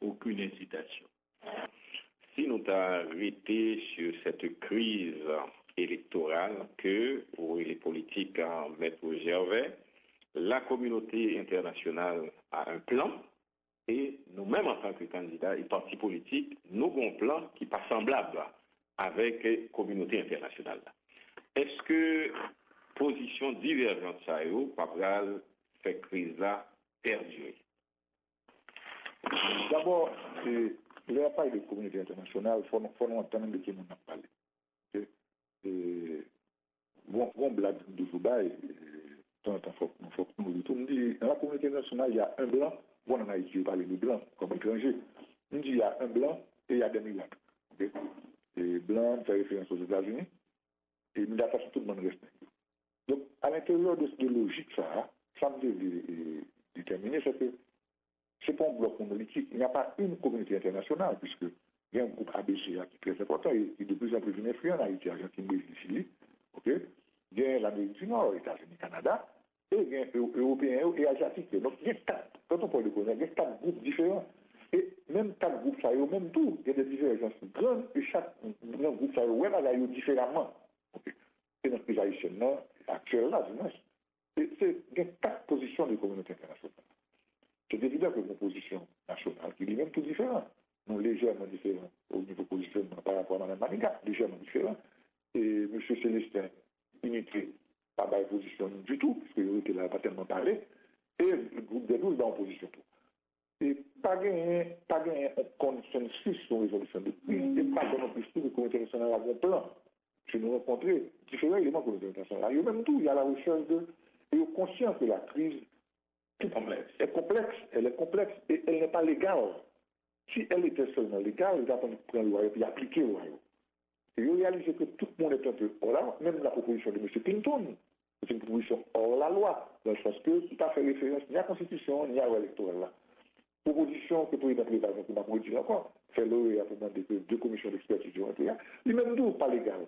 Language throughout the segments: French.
aucune incitation. Si nous avons arrêté sur cette crise électorale que les politiques mettent au Gervais, la communauté internationale a un plan et nous-mêmes en tant que candidats et partis politiques, nous avons un plan qui n'est pas semblable avec la communauté internationale. Est-ce que position divergente ça va faire crise là perdurer? D'abord, il n'y a pas de communauté internationale, il faut nous entendre de qui nous avons parlé. Bon, blague de Dubaï, il faut que nous disions, dans la communauté internationale, il y a un blanc, bon, en Haïti, je parle de blanc comme étranger. On dit il y a un blanc et il y a des migrants. Et blanc, ça référence aux États-Unis, et il y a tout le monde respect. Donc, à l'intérieur de cette logique, ça me devait déterminer, c'est que c'est pas un bloc monolithique. Il n'y a pas une communauté internationale, puisque il y a un groupe ABCA qui est très important et qui est de plus en plus influent en Haïti, Argentine, Brésil, Chili. Il y a l'Amérique du Nord, États-Unis, Canada, et il y a Européens et Asiatiques. Donc, il y a quand on parle de colonie, il y a 4 groupes différents. Et même 4 groupes, ça y est, même tout, il y a des divergences grandes, et chaque groupe, ça y est, ça y est différemment. Et notre pays haïtienne, actuelle, là, du moins. Il y a 4 positions de communauté internationale. C'est évident que nos positions nationales, qui est même tout différent. Nous légèrement différents au niveau positionnement par rapport à Mme Maniga, légèrement différents. Et M. Célestin, unité, pas de position du tout, puisqu'il était là, pas tellement parlé. Et le groupe des 12 est en position tout. Et pas gagner un consensus sur la résolution de crise, et pas qu'on puisse tout le comité international avoir un plan. Je nous rencontrer différents éléments de comité international. Il y a même tout, il y a la recherche de. Et on est conscient que la crise elle est complexe et elle n'est pas légale. Si elle était seulement légale, il va prendre le royaume et appliquer le royaume. Et il réalise que tout le monde est un peu hors la loi, même la proposition de M. Clinton, c'est une proposition hors la loi, dans le sens que tout à fait référence ni à la Constitution, ni à la loi électorale. Proposition que le président président qui m'a produit encore, fait le et a demandé que 2 commissions d'expertise du européen, lui-même d'où pas légal.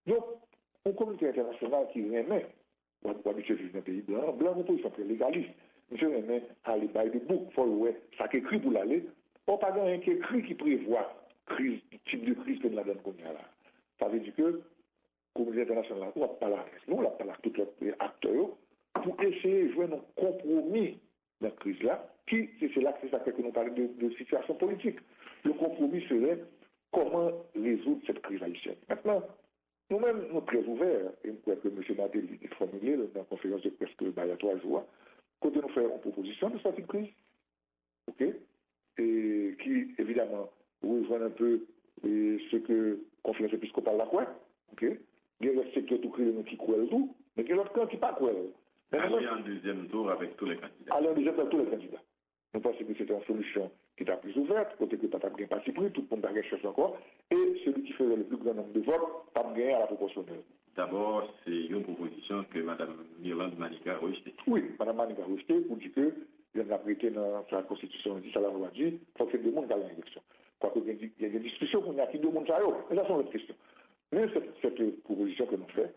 Donc, une communauté internationale qui remet, on va habituer dans un pays blanc, une position très légaliste. Monsieur remet à aller by the book, faut le ça qui écrit pour l'aller, ou pas un qui écrit qui prévoit crise, type de crise que nous avons comme là. Ça veut dire que la communauté internationale, on va parler avec nous, on va parler avec tous les acteurs, pour essayer de jouer un compromis dans la crise-là, qui, c'est là que nous parlons de situation politique. Le compromis serait comment résoudre cette crise haïtienne. Maintenant, nous-mêmes, nous sommes très ouverts, et je crois que M. Nadel a formulé dans la conférence de presse il y a 3 jours, quand nous faisons une proposition de sortie de crise, et qui, évidemment, rejoint un peu ce que la conférence épiscopale l'a quoi, il y a le secteur tout créé qui croit tout, mais il y a l'autre camp qui pas quoi. Aller en deuxième tour avec tous les candidats. Aller en deuxième tour avec tous les candidats. Nous pensons que c'était une solution qui était plus ouverte, côté que pas bien parti pris, tout le monde a gagné chose encore, et celui qui faisait le plus grand nombre de votes, pas gagné à la proportionnelle. D'abord, c'est une proposition que Mme Mirlande Maniga a rejetée. Oui, Mme Maniga a rejetée pour dire que il a prêté dans la Constitution, ça l'a loi dit, il faut que 2 monde dans l'élection. Il y a des discussions qu'on a qui 2 monde ça mais ça sont les questions. Mais cette proposition que nous faisons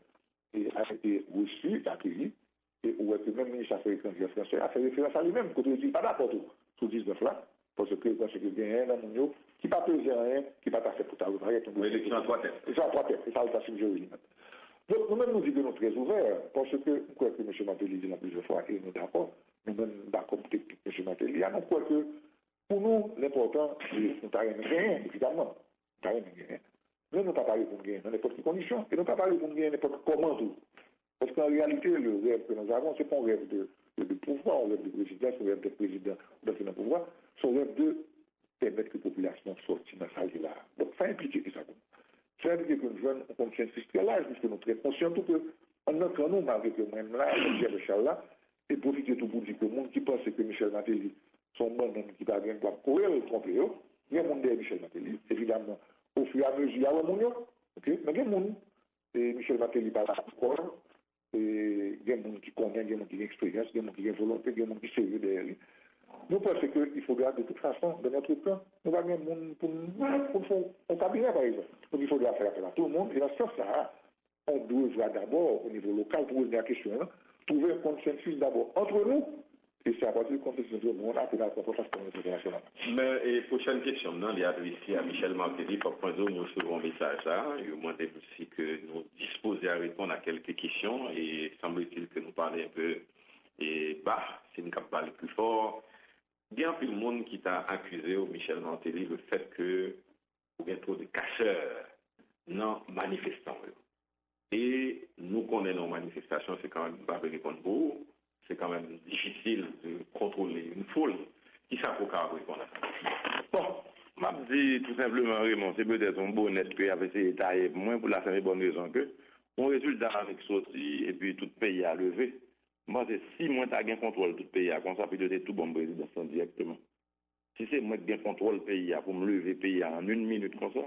a été reçue, accueillie, et où est-ce que même le ministre des Affaires étrangères français a fait référence à lui-même, quand il dit pas d'accord sur 19 là, parce que il y a un homme qui n'a pas pesé rien, qui n'a pas fait pour ta retraite. L'élection à 3 têtes. C'est à 3 têtes, et ça va être suggéré. Donc, nous-mêmes, nous disons que nous sommes très ouverts, parce que, quoi que M. Matéli dit la plusieurs fois, et nous d'accord, nous-mêmes d'accord avec M. Matéli, nous crois que, pour nous, l'important, c'est nous n'avons rien, évidemment. Nous n'avons rien. Nous n'avons pas parlé pour gagner dans n'importe quelle condition, et nous n'avons pas parlé pour gagner n'importe comment tout. Parce qu'en réalité, le rêve que nous avons, ce n'est pas un rêve de pouvoir, un rêve de président, un rêve de président ou d'un pouvoir, c'est un rêve de permettre que la population sorte dans sa vie là. Donc, ça implique que ça. Ça veut dire que nous jeunes, on contient ce l'âge, puisque nous sommes très conscients tout que, en notre nous, malgré que même là, Pierre Michel là, et profiter tout pour dire que le monde qui pense que Michel Matéli, son bon homme qui va bien quoi, courir le tromper, il y a un monde derrière Michel Matéli, évidemment, au fur et à mesure, il y a un monde, ok, mais il y a un monde, et Michel Matéli parle encore, et il y a un monde qui connaît, il y a un monde qui a expérience, il y a un monde qui a volonté, il y a un monde qui est sérieux derrière lui. Nous pensons qu'il faut garder de toute façon, dans notre camp, nous avons un monde pour un cabinet, par exemple. Donc il faudra faire appel à tout le monde. Et dans ce sens-là, on doit d'abord, au niveau local, pour poser la question, trouver un consensus d'abord entre nous, Et c'est à partir du contexte de on a fait la conférence internationale. Mais prochaine question, non, il y a adressé à Michel Martelly, pour prendre nous recevons un message là. Il demandait aussi que nous disposions à répondre à quelques questions et semble-t-il que nous parlons un peu et c'est une capable parler plus fort. Il y a un peu de monde qui t'a accusé au Michel Martelly le fait que il y a trop de cacheurs non manifestants. Et nous connaissons nos manifestations, c'est quand même pas répondre pour vous. C'est quand même difficile de contrôler une foule. Qui ça pour répondre à ça? Bon, m'a dit tout simplement, Raymond, c'est peut-être un bon net que avait essayé de tailler, moins pour la simple et bonne raison que, mon résultat avec sorti, et puis tout pays a levé. Moi, c'est si moi t'as gain contrôle tout pays, comme ça, puis de tout bon président directement. Si c'est moi qui gain contrôle pays, pour me lever pays en une minute comme ça,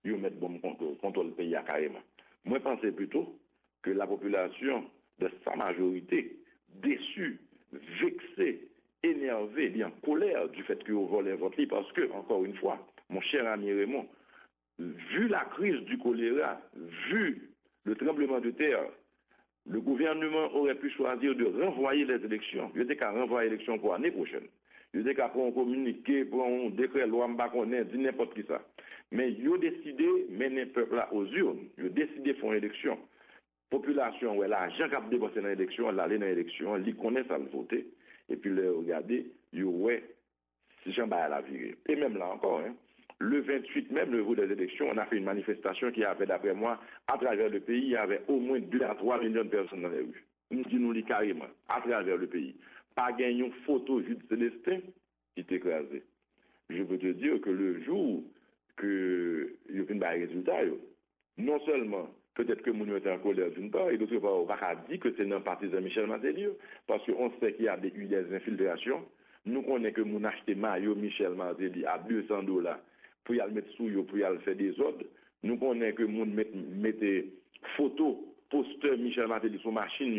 je vais mettre bon contrôle pays carrément. Moi, je pensais plutôt que la population, de sa majorité, déçue, vexée, énervée, bien colère du fait que vous volez votre lit, parce que, encore une fois, mon cher ami Raymond, vu la crise du choléra, vu le tremblement de terre, le gouvernement aurait pu choisir de renvoyer les élections. Je dis qu'à renvoyer les élections pour l'année prochaine. Je dis qu'à pour un communiqué, pour un décret loi Mbakonet, dit n'importe qui ça. Mais ils ont décidé de mener le peuple là aux urnes. Ils ont décidé de faire une élection. Population, ouais, l'argent qui a dépensé dans l'élection, elle allait dans l'élection, elle connaît ça le voter, et puis le regarder, ouais, si j'en bats à la virée. Et même là encore, hein, le 28 même, le jour des élections, on a fait une manifestation qui avait, d'après moi, à travers le pays, il y avait au moins 2 à 3 millions de personnes dans les rues. Nous dit carrément, à travers le pays. Pas gagné une photo Jules Célestin qui est écrasé. Je peux te dire que le jour que il y a eu un résultat, non seulement peut-être que nous était en colère d'une part, et d'autre part, on va pas dire que c'est un partisan Michel Martelly, parce qu'on sait qu'il y a eu des infiltrations. Nous connaissons que nous acheté maillot Michel Martelly à $200 pour y aller mettre sous pour y aller faire des ordres. Nous connaissons que nous mettons photos, posters Michel Martelly sur machine,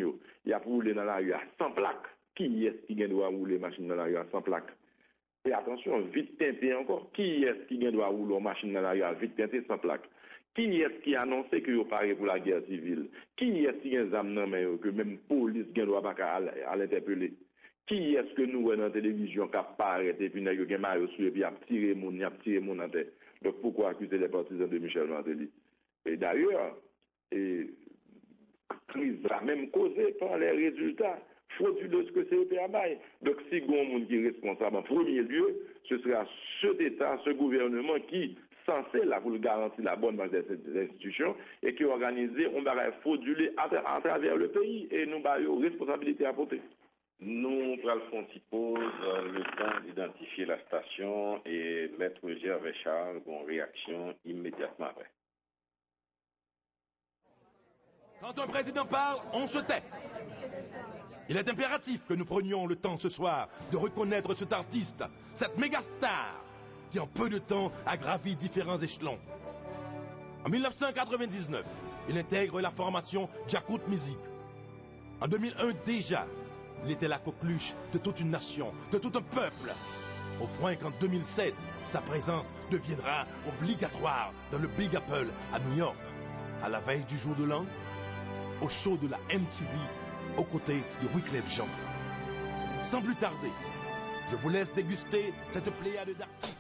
il y a pour rouler dans la rue à 100 plaques. Qui est-ce qui doit rouler machine dans la rue à 100 plaques? Et attention, vite teinté encore. Qui est-ce qui doit rouler machine dans la rue à vite teinté sans plaques? Qui est-ce qui a annoncé que vous parlez pour la guerre civile? Qui est-ce qui a des âmes que même police ne doit pas à l'interpeller? Qui est-ce que nous, dans la télévision, qui apparaît et puis nous avons maillot sur et puis a tiré mon en tête? Donc pourquoi accuser les partisans de Michel Martelly? Et d'ailleurs, crise a même causé par les résultats frauduleux que c'est au bail. Donc si il y a un monde qui est responsable en premier lieu, ce sera cet État, ce gouvernement qui censé là pour garantir la bonne marche des institutions et qui organise un bagage frauduleux à travers le pays et nous avons une responsabilité à porter. Nous prenons une petite pause, le temps d'identifier la station et Maître Gervais Charles en réaction immédiatement après. Quand un président parle, on se tait. Il est impératif que nous prenions le temps ce soir de reconnaître cet artiste, cette méga star, qui en peu de temps a gravi différents échelons. En 1999, il intègre la formation Djakout Music. En 2001 déjà, il était la coqueluche de toute une nation, de tout un peuple, au point qu'en 2007, sa présence deviendra obligatoire dans le Big Apple à New York, à la veille du jour de l'an, au show de la MTV, aux côtés de Wyclef Jean. Sans plus tarder, je vous laisse déguster cette pléiade d'artistes.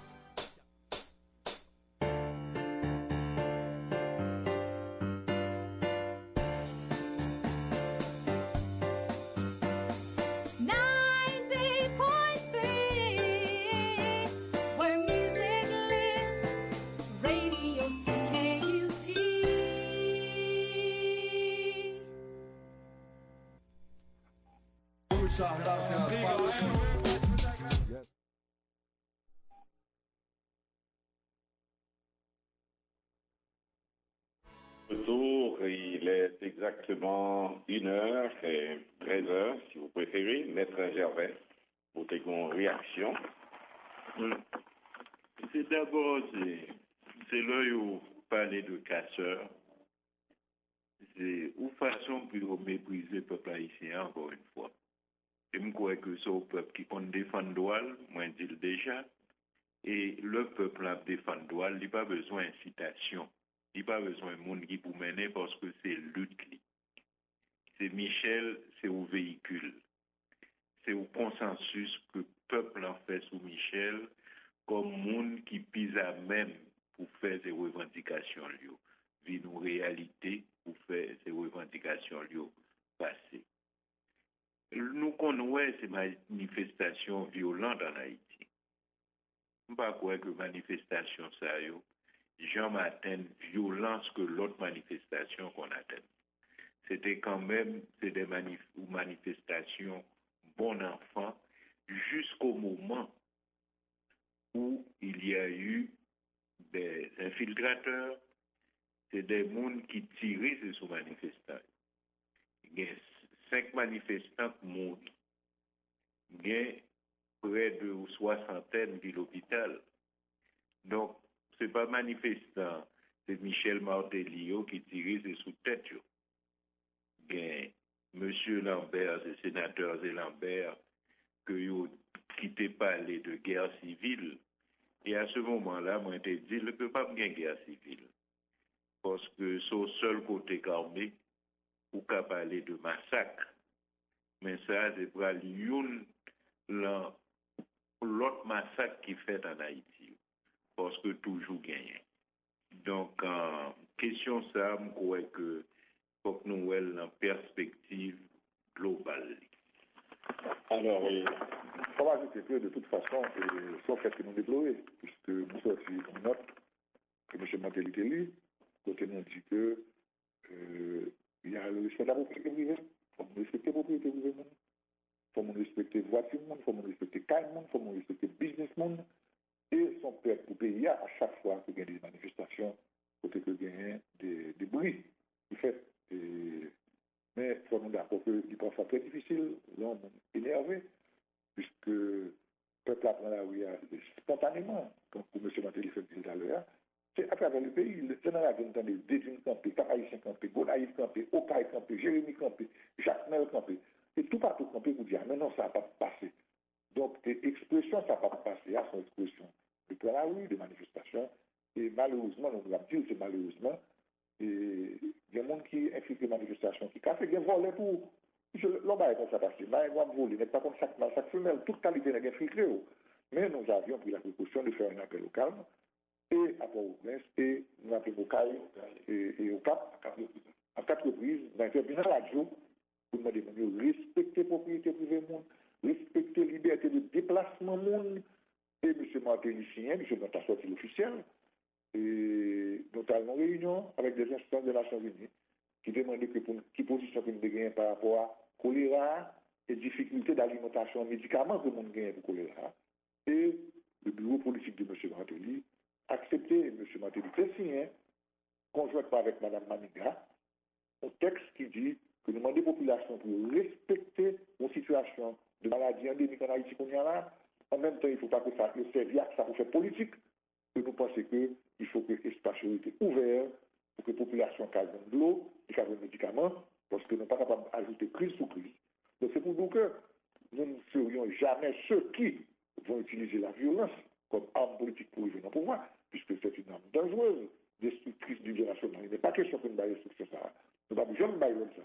Retour, il est exactement 1h et 13h, si vous préférez. Maître Gervais, pour tes réactions. C'est d'abord, c'est là où parler de casseurs. C'est une façon pour mépriser le peuple haïtien, encore une fois. Et je crois que c'est au peuple qui compte défendre doual, moi je dis déjà. Et le peuple a défendre doual, il n'a pas besoin d'incitation. Il n'y a pas besoin de monde qui pour mener parce que c'est lutte. C'est Michel, c'est au véhicule. c'est au consensus que le peuple en fait sous Michel comme monde qui pise à même pour faire ses revendications liées, vit une réalité pour faire ses revendications liées passer. Nous connaissons ces manifestations violentes en Haïti. Je ne sais pas quoi que manifestation ça yo, jamais atteint violence que l'autre manifestation qu'on atteint. C'était quand même des manifestations bon enfant jusqu'au moment où il y a eu des infiltrateurs, c'est des gens qui tiraient sur ces manifestants. Il y a 5 manifestants qui montent. Il y a près de 60 qui l'hôpital. Donc, ce n'est pas manifestant, c'est Michel Martelly qui tirait sous tête. Il y a M. Lambert, le sénateur Lambert, que quitté parler de guerre civile. Et à ce moment-là, moi, je dit, il ne peut pas bien guerre civile. Parce que c'est au seul côté armé, ou qu'à parler de massacre. Mais ça, c'est pour l'autre massacre qui fait en Haïti. Parce que toujours gagné. Donc, question ça, je crois que faut que nous ayons une perspective globale. Alors, on va ajouter que de toute façon, sauf fait que nous déplorons, puisque nous sortis une note que M. Martelly a lu, côté nous dit que il y a le respect de la propriété privée. Il faut respecter la propriété privée. Il faut respecter la voiture, il faut respecter le caille, il faut respecter le business. Et son peuple pour payer à chaque fois qu'il y a des manifestations, côté que il y a des bruits qui fait. Mais il faut nous d'accord que c'est parfois très difficile, l'homme énervé, puisque le peuple apprend la rue spontanément, comme M. Martelly fait tout à l'heure. C'est à travers le pays. Le général qui entend des Dédine campé, Cap-Haïtien campé, Gonaïve campé, Okaï campé, Jérémy campé, Jacques Mel campé. Et tout partout campé pour dire, mais non, ça n'a pas passé. Donc, expression, ça n'a pas passé à son expression. De prendre la rue, de manifestations. Et malheureusement, on va dire, c'est malheureusement, et il y a des gens qui infiltrent les manifestations, qui cassent, qui volent pour. L'homme a comme ça passé, mais il va voler, mais pas comme chaque femelle, toute qualité n'est infiltrée. Mais nous avions pris la précaution de faire un appel au calme. Et à Port-au-Prince, et nous avons au CAI et au CAP, à 4 reprises, nous avons intervenu à la radio pour demander de respecter la propriété privée, respecter la liberté de déplacement, et M. Martelly signé, M. Martelly sorti l'officiel, et nous avons une réunion avec des instances des Nations Unies qui demandaient qui position que nous gagnons par rapport à choléra et difficultés d'alimentation en médicaments que nous gagnons pour choléra. Et le bureau politique de M. Martelly accepté, M. Martelly fait signer, conjointement avec Mme Maniga, un texte qui dit que nous demandons aux populations pour respecter nos situations de maladie endémique en Haïti qu'on y a là. En même temps, il ne faut pas que ça serve à ça pour faire politique. Que nous pensons qu'il faut que l'espace soit ouvert pour que la population casse de l'eau et casse des médicaments, parce que nous ne sommes pas capables d'ajouter crise sous crise. Donc c'est pour nous que nous ne serions jamais ceux qui vont utiliser la violence comme arme politique pour arriver au pouvoir, puisque c'est une arme dangereuse, destructrice du bien national. Il n'est pas question que nous baillons sur ça. Nous ne pouvons pas bailler ça.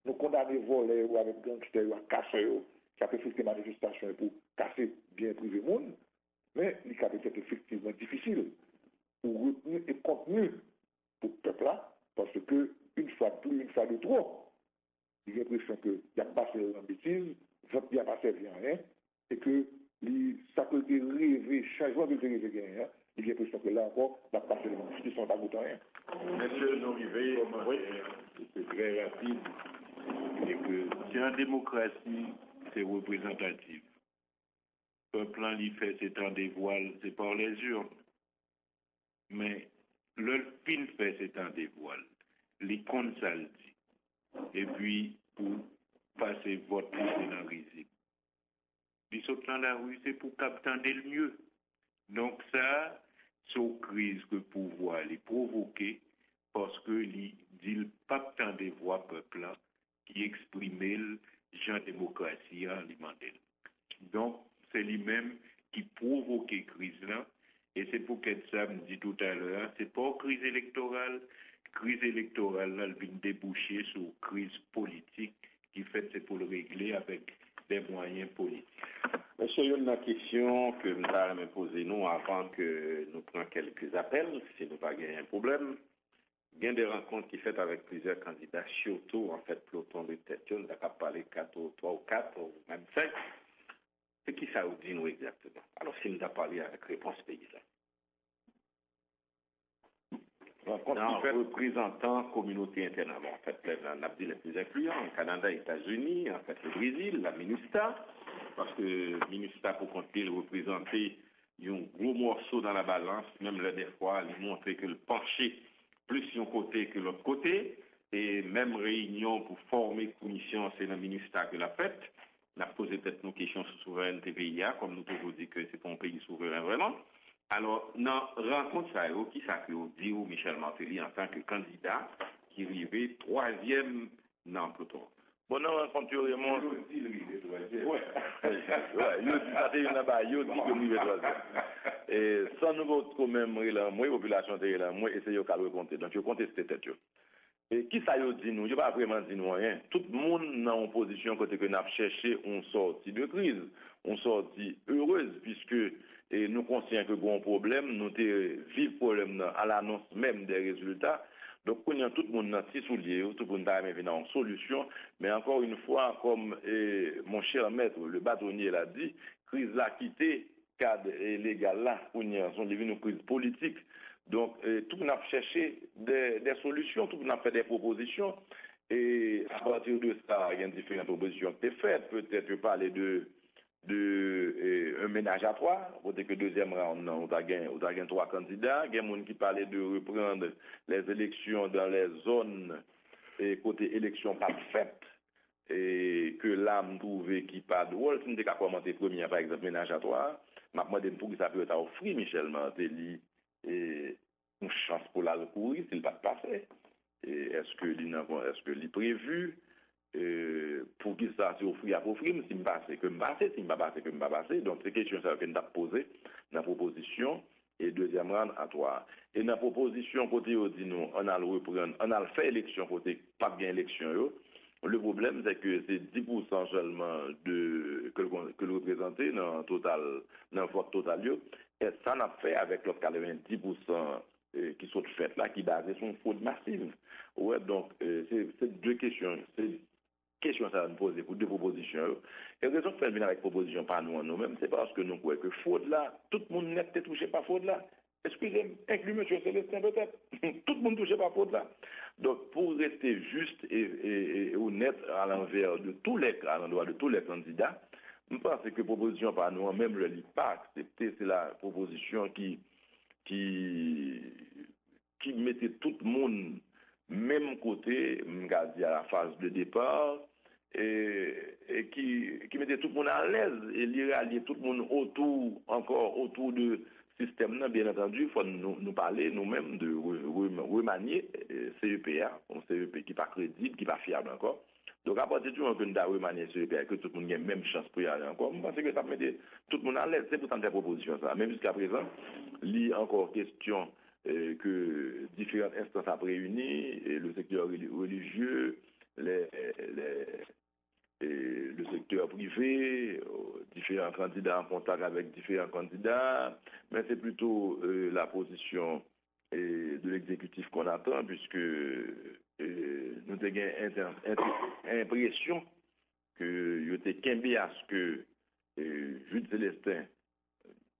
Nous condamnons voler ou avec gangsters ou à casser, qui a fait des manifestations pour casser bien privé monde, mais il a peut-être effectivement difficile pour retenir et contenir pour le peuple-là, parce que une fois de plus, une fois de trop, il y a l'impression qu'il y a passé en bêtise, il n'y a pas servi à rien, et que ça peut rêver, changement de rêver, il y a l'impression que là encore, la passé de l'injustice, on n'a pas rien. Monsieur Norivé, c'est très rapide, et que c'est en démocratie, c'est représentatif. Le peuple en fait c'est en dévoile, c'est par les urnes. Mais le fin fait c'est en dévoile. Les comptes ça le dit. Et puis, pour passer vote, c'est dans le risible. Ils sont dans la rue, c'est pour capter le mieux. Donc ça, c'est une crise que le pouvoir les provoquer parce que il dit pas tant des voix peuple qui exprimaient le genre démocratie alimentaire. Donc c'est lui-même qui provoque la crise là et c'est pour que ça me dit tout à l'heure, c'est pas une crise électorale là, elle vient déboucher sur une crise politique qui fait c'est pour le régler avec des moyens politiques. Monsieur, il y a une question que nous allons poser nous avant que nous prenions quelques appels, si nous pas gagner un problème. Il y a des rencontres qui sont faites avec plusieurs candidats, surtout en fait peloton de tête, on a parlé 3 ou 4 ou même 5. C'est qui ça vous dit nous exactement? Alors si nous avons parlé avec réponse paysanne. Représentant communauté internationale. En fait, on a dit les plus influents, Canada, États-Unis, en fait le Brésil, la MINUSTA, parce que MINUSTA, pour compter, représenter un gros morceau dans la balance, même là des fois, il montrait que le penché plus d'un côté que l'autre côté, et même réunion pour former commission, c'est la MINUSTA que l'a faite. On a posé peut-être nos questions sur souveraineté PIA, comme nous toujours dit que c'est pas un pays souverain vraiment. Alors, dans la rencontre, qui s'appelle dit Michel Martelly en tant que candidat qui arrivait 3e dans le peloton. Bon, non, rencontre, vraiment. Il dit 3e. Ouais, il dit ça, c'est une là-bas, il dit que nous sommes 3e. Et sans nous autres, quand même, moi, la population, moi, essayer de compter. Donc, je conteste tête. Et qui ça y dit nous? Je ne vais pas vraiment dire nous rien. Tout le monde dans une position côté que nous avons cherché une sortie de crise, une sortie heureuse, puisque nous conscients que bon problème, nous vivons problème à l'annonce même des résultats. Donc, tout le monde dans six souliers, tout le monde a mis une solution. Mais encore une fois, comme mon cher maître, le bâtonnier l'a dit, crise là quitté, cadre légal là, on sont devenus une crise politique. Donc, tout le monde a cherché des solutions, tout le monde a fait des propositions. Et à partir de ça, il y a différentes propositions qui étaient faites. Peut-être parler un ménage à 3. Peut-être que deuxième round, on a gagné 3 candidats. Il y a des gens qui parlaient de reprendre les élections dans les zones et côté élection pas faites. Et que l'âme trouvait qui pas de rôle. Si on a commencé premier, par exemple, ménage à 3, je me demande pour qui ça peut être offert Michel Martelly. Et une chance pour la recourir s'il va passer. Est-ce que l'est prévu pour qui ça c'est offrir à offrir si me passer que me passer si me pas passer que me pas passer. Donc c'est question ça que nous avons posé dans la proposition et deuxième round à 3. Et dans la proposition côté on dit nous on a le reprendre on a le fait élection côté pas bien élection yo. Le problème c'est que c'est 10% seulement que le représenté dans total dans vote total yo. Et ça n'a fait avec l'autre 90% qui sont faites là, qui basées sur une fraude massive. Ouais, donc, c'est deux questions. C'est question ça va nous poser pour deux propositions. Et la raison de faire venir avec proposition par nous-mêmes, c'est parce que nous croyons que fraude là, tout le monde n'est pas touché par fraude là. Excusez-moi, inclus M. Célestin peut-être. Tout le monde touché par fraude là. Donc, pour rester juste et honnête à l'envers de à l'endroit de tous les candidats, je pense que proposition par nous, même le lit pas accepté, c'est la proposition qui mettait tout le monde même côté, à la phase de départ, et qui mettait tout le monde à l'aise et l'irralier tout le monde autour de système. Bien entendu, il faut nous parler nous-mêmes de remanier CEPA, un CEP qui n'est pas crédible, qui n'est pas fiable encore. Donc, à partir du moment que nous avons remanié CEPA, que tout le monde a la même chance pour y aller encore, je pense que ça met tout le monde à l'aise. C'est pour ça que proposition ça. Même jusqu'à présent, il y a encore question que différentes instances ont réuni, et le secteur religieux, le secteur privé, différents candidats en contact avec différents candidats, mais c'est plutôt la position de l'exécutif qu'on attend, puisque nous avons l'impression que il était qu'un à ce que Jules Célestin,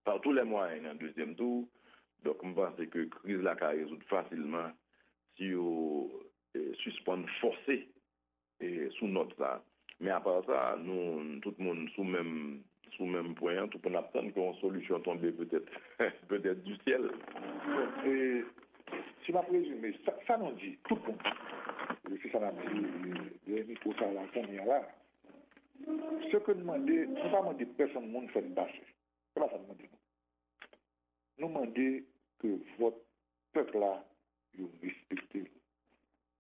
par tous les moyens, en deuxième tour. Donc, je pense que la crise là peut résoudre facilement si on suspend forcé sous note ça. Mais à part ça, nous, tout le monde sous même point, tout le monde attend qu'une solution tombe peut-être du ciel. Et, si ma présume, ça nous dit, tout le monde, si ça m'a dit, pour ça, la première là, ce que nous demandons, nous ne pas demander personne, le monde fait passer. C'est pas ça nous demandons. Nous demandons que votre peuple là, vous respectez.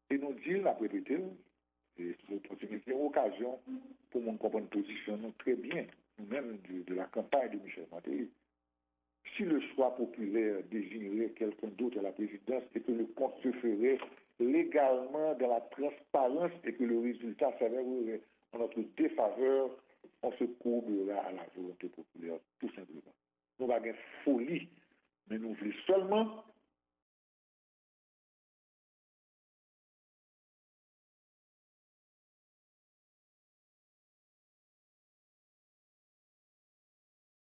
Et nous disons, la répéter, et c'est une occasion pour nous comprendre une position très bien, nous-mêmes de la campagne de Michel Martelly. Si le choix populaire désignerait quelqu'un d'autre à la présidence et que le compte se ferait légalement dans la transparence et que le résultat s'avérerait en notre défaveur, on se courbera à la volonté populaire, tout simplement. Nous n'avons pas de folie, mais nous voulons seulement